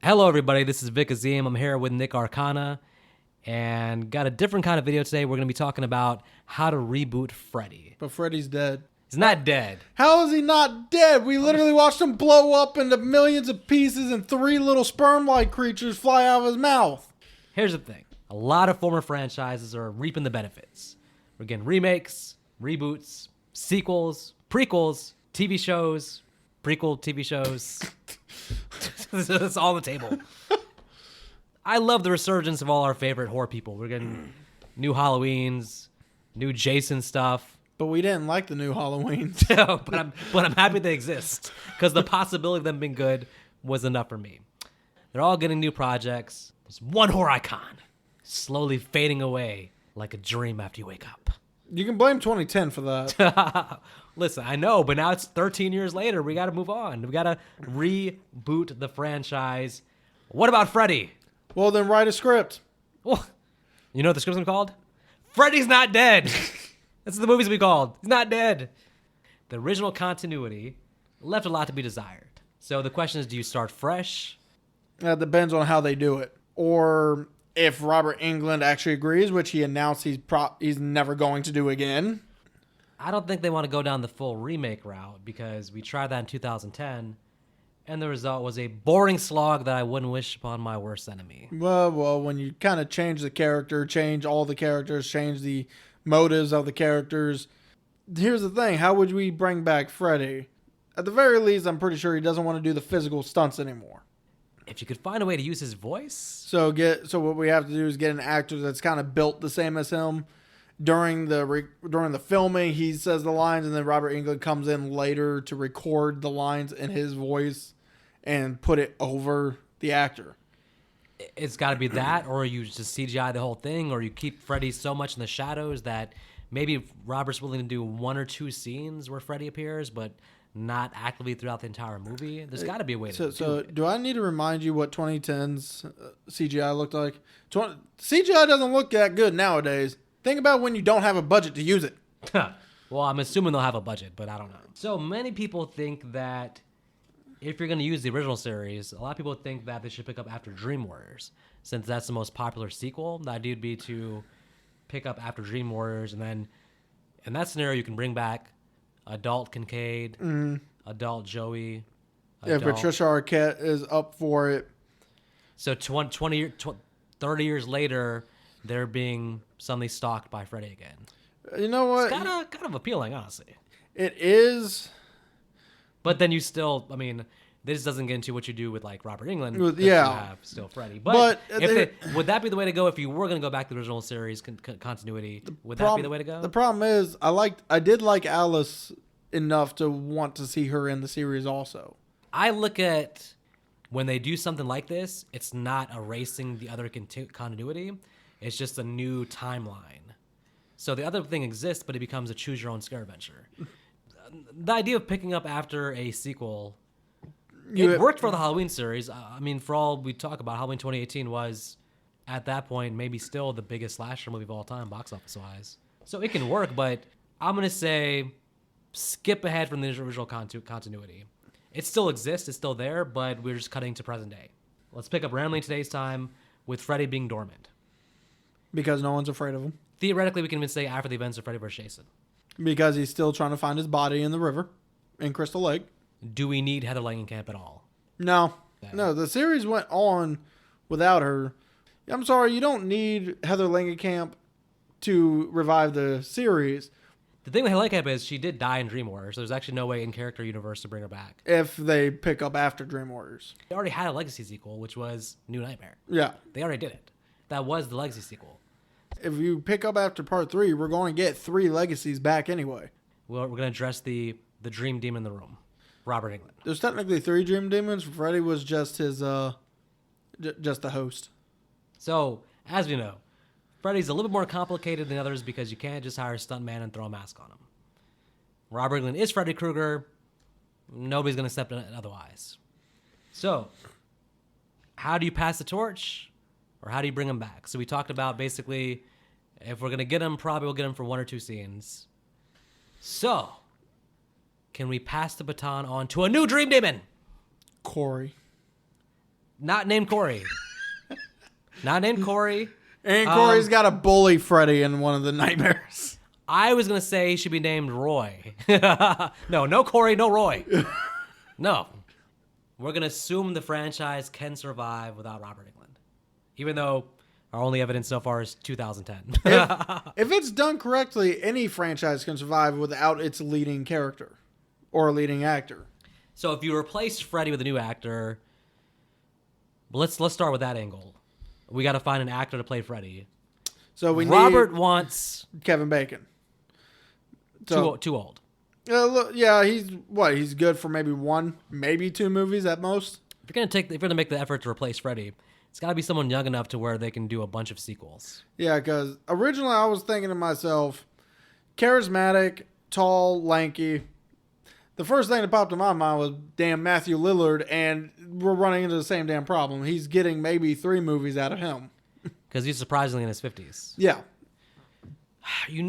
Hello, everybody. This is Vic Azim. I'm here with Nick Arcana, and got a different kind of video today. We're going to be talking about how to reboot Freddy. But Freddy's dead. He's not dead. How is he not dead? We literally watched him blow up into millions of pieces and 3 little sperm-like creatures fly out of his mouth. Here's the thing. A lot of former franchises are reaping the benefits. We're getting remakes, reboots, sequels, prequels, TV shows, prequel TV shows. It's all on the table. I love the resurgence of all our favorite horror people. We're getting new Halloweens, new Jason stuff. But we didn't like the new Halloween. but I'm happy they exist because the possibility of them being good was enough for me. They're all getting new projects. There's one horror icon slowly fading away like a dream after you wake up. You can blame 2010 for that. Listen, I know, but now it's 13 years later. We got to move on. We got to reboot the franchise. What about Freddy? Well, then write a script. Well, you know what the script's gonna be called? Freddy's not dead. That's what the movie's gonna be called. He's not dead. The original continuity left a lot to be desired. So the question is, do you start fresh? That depends on how they do it. Or if Robert Englund actually agrees, which he announced he's never going to do again. I don't think they want to go down the full remake route because we tried that in 2010, and the result was a boring slog that I wouldn't wish upon my worst enemy. Well, when you kind of change the character, change all the characters, change the motives of the characters. Here's the thing. How would we bring back Freddy? At the very least, I'm pretty sure he doesn't want to do the physical stunts anymore. If you could find a way to use his voice. So what we have to do is get an actor that's kind of built the same as him. During the filming, he says the lines, and then Robert Englund comes in later to record the lines in his voice and put it over the actor. It's got to be that, or you just CGI the whole thing, or you keep Freddy so much in the shadows that maybe Robert's willing to do 1 or 2 scenes where Freddy appears, but not actively throughout the entire movie. There's got to be a way to do it. So do I need to remind you what 2010's CGI looked like? CGI doesn't look that good nowadays. Think about when you don't have a budget to use it. Well, I'm assuming they'll have a budget, but I don't know. So many people think that if you're going to use the original series, a lot of people think that they should pick up after Dream Warriors, since that's the most popular sequel. The idea would be to pick up after Dream Warriors, and then in that scenario, you can bring back adult Kincaid, adult Joey. If Patricia Arquette is up for it. So 30 years later, they're being suddenly stalked by Freddy again. You know what? It's kind of appealing, honestly. It is. But then you still, I mean, this doesn't get into what you do with like Robert Englund. Yeah. You have still Freddy. But would that be the way to go if you were going to go back to the original series continuity? Would that be the way to go? The problem is, I did like Alice enough to want to see her in the series also. I look at when they do something like this, it's not erasing the other continuity. It's just a new timeline. So the other thing exists, but it becomes a choose-your-own-scare adventure. The idea of picking up after a sequel, it worked for the Halloween series. I mean, for all we talk about, Halloween 2018 was, at that point, maybe still the biggest slasher movie of all time, box office-wise. So it can work, but I'm going to say skip ahead from the original continuity. It still exists, it's still there, but we're just cutting to present day. Let's pick up randomly in today's time with Freddy being dormant. Because no one's afraid of him. Theoretically, we can even say after the events of Freddy vs. Jason. Because he's still trying to find his body in the river in Crystal Lake. Do we need Heather Langenkamp at all? No. No, the series went on without her. I'm sorry, you don't need Heather Langenkamp to revive the series. The thing with Heather Langenkamp is she did die in Dream Warriors, so there's actually no way in character universe to bring her back. If they pick up after Dream Warriors. They already had a Legacy sequel, which was New Nightmare. Yeah. They already did it. That was the Legacy sequel. If you pick up after part 3, we're going to get 3 legacies back anyway. Well, we're going to address the dream demon in the room, Robert Englund. There's technically 3 dream demons. Freddy was just his, just the host. So, as we know, Freddy's a little bit more complicated than others because you can't just hire a stuntman and throw a mask on him. Robert Englund is Freddy Krueger. Nobody's going to accept it otherwise. So, how do you pass the torch? Or how do you bring him back? So we talked about basically, if we're going to get him, probably we'll get him for 1 or 2 scenes. So, can we pass the baton on to a new dream demon? Corey. Not named Corey. Not named Corey. And Corey's got to bully Freddy in one of the nightmares. I was going to say he should be named Roy. No Corey, no Roy. No. We're going to assume the franchise can survive without Robert Englund. Even though our only evidence so far is 2010. If it's done correctly, any franchise can survive without its leading character or leading actor. So if you replace Freddy with a new actor, let's start with that angle. We got to find an actor to play Freddy. So Robert wants Kevin Bacon. So, too old. Yeah, he's good for maybe 1, maybe 2 movies at most. If you're gonna make the effort to replace Freddy, it's got to be someone young enough to where they can do a bunch of sequels. Yeah, because originally I was thinking to myself, charismatic, tall, lanky. The first thing that popped in my mind was damn Matthew Lillard, and we're running into the same damn problem. He's getting maybe 3 movies out of him. Because he's surprisingly in his 50s. Yeah. I'm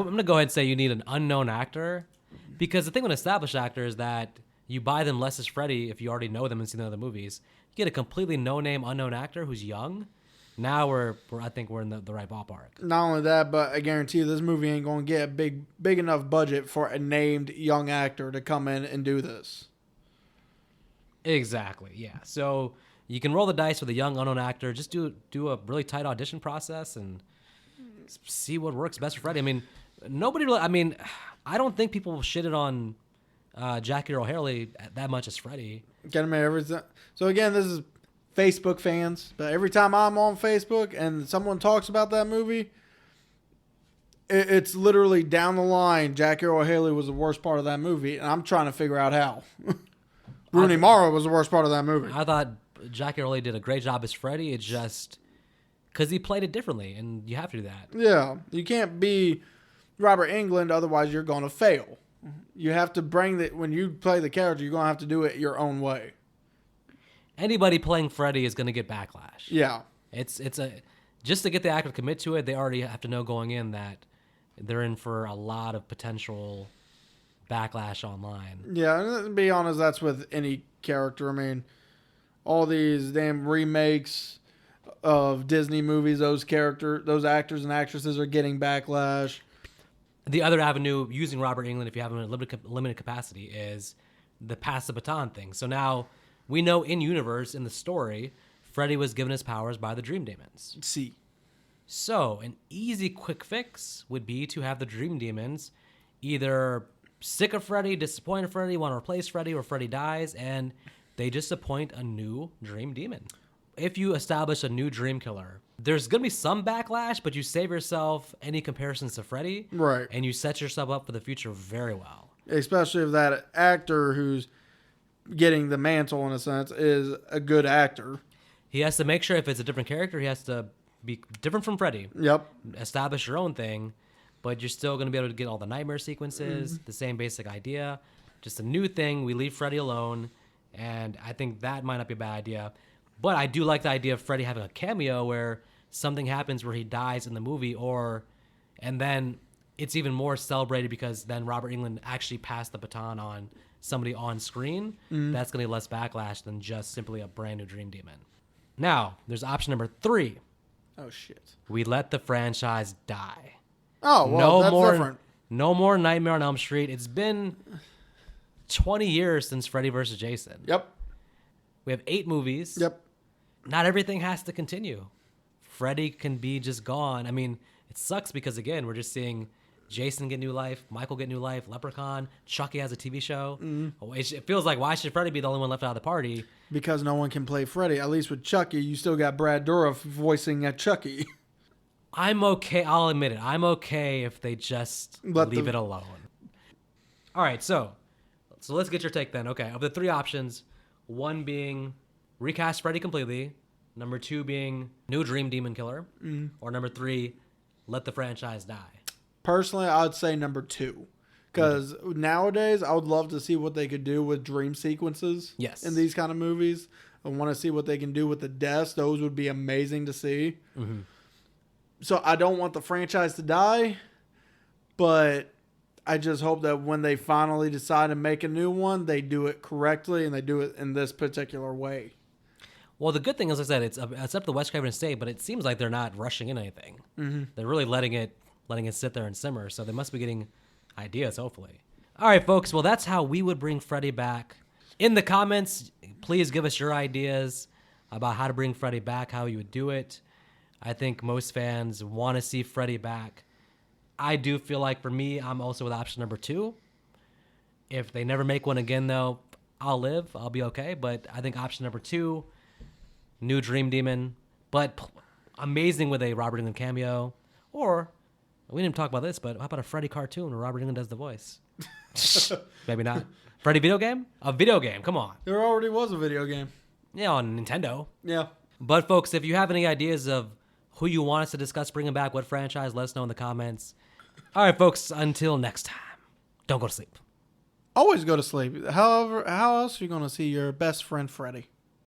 going to go ahead and say you need an unknown actor. Because the thing with established actors is that you buy them less as Freddy if you already know them and seen the other movies. You get a completely no-name, unknown actor who's young. Now I think we're in the right ballpark. Not only that, but I guarantee you this movie ain't going to get a big enough budget for a named young actor to come in and do this. Exactly, yeah. So you can roll the dice with a young, unknown actor. Just do a really tight audition process and see what works best for Freddy. I mean, I don't think people shitted on Jackie Earle Haley that much as Freddy. Get him everything. So again, this is Facebook fans, but every time I'm on Facebook and someone talks about that movie, it's literally down the line. Jackie Earle Haley was the worst part of that movie, and I'm trying to figure out how. Rooney Mara was the worst part of that movie. I thought Jackie Earle did a great job as Freddy. It's just because he played it differently, and you have to do that. Yeah, you can't be Robert Englund, otherwise you're going to fail. You have to when you play the character, you're going to have to do it your own way. Anybody playing Freddy is going to get backlash. Yeah. It's just to get the actor to commit to it, they already have to know going in that they're in for a lot of potential backlash online. Yeah, and to be honest, that's with any character. I mean, all these damn remakes of Disney movies, those actors and actresses are getting backlash. The other avenue using Robert Englund, if you have him in a limited capacity, is the pass the baton thing. So now we know in universe, in the story, Freddy was given his powers by the Dream Demons. See. So an easy quick fix would be to have the Dream Demons either sick of Freddy, disappointed Freddy, want to replace Freddy, or Freddy dies, and they just appoint a new Dream Demon. If you establish a new Dream Killer, there's going to be some backlash, but you save yourself any comparisons to Freddy. Right. And you set yourself up for the future very well. Especially if that actor who's getting the mantle, in a sense, is a good actor. He has to make sure if it's a different character, he has to be different from Freddy. Yep. Establish your own thing, but you're still going to be able to get all the nightmare sequences, the same basic idea. Just a new thing. We leave Freddy alone, and I think that might not be a bad idea. But I do like the idea of Freddy having a cameo where something happens where he dies in the movie, and then it's even more celebrated because then Robert Englund actually passed the baton on somebody on screen. That's going to be less backlash than just simply a brand new Dream Demon. Now, there's option number 3. Oh, shit. We let the franchise die. Oh, well, that's different. No more Nightmare on Elm Street. It's been 20 years since Freddy vs. Jason. Yep. We have 8 movies. Yep. Not everything has to continue. Freddy can be just gone. I mean, it sucks because, again, we're just seeing Jason get new life, Michael get new life, Leprechaun, Chucky has a TV show. It feels like, why should Freddy be the only one left out of the party? Because no one can play Freddy. At least with Chucky, you still got Brad Dourif voicing Chucky. I'm okay. I'll admit it. I'm okay if they just leave it alone. All right, so let's get your take then. Okay, of the 3 options, 1 being recast Freddy completely, number 2 being new Dream Demon Killer, or number 3, let the franchise die. Personally, I would say number 2. Because nowadays, I would love to see what they could do with dream sequences in these kind of movies. I want to see what they can do with the deaths. Those would be amazing to see. Mm-hmm. So I don't want the franchise to die, but I just hope that when they finally decide to make a new one, they do it correctly and they do it in this particular way. Well, the good thing is, like I said, it's up to the Wes Craven estate, but it seems like they're not rushing in anything. Mm-hmm. They're really letting it sit there and simmer. So they must be getting ideas, hopefully. All right, folks. Well, that's how we would bring Freddy back. In the comments, please give us your ideas about how to bring Freddy back, how you would do it. I think most fans want to see Freddy back. I do feel like, for me, I'm also with option number 2. If they never make one again, though, I'll live. I'll be okay. But I think option number 2, new Dream Demon, but amazing with a Robert Englund cameo. Or, we didn't talk about this, but how about a Freddy cartoon where Robert Englund does the voice? Maybe not. Freddy video game? A video game, come on. There already was a video game. Yeah, on Nintendo. Yeah. But, folks, if you have any ideas of who you want us to discuss bringing back, what franchise, let us know in the comments. All right, folks, until next time, don't go to sleep. Always go to sleep. However, how else are you going to see your best friend Freddy?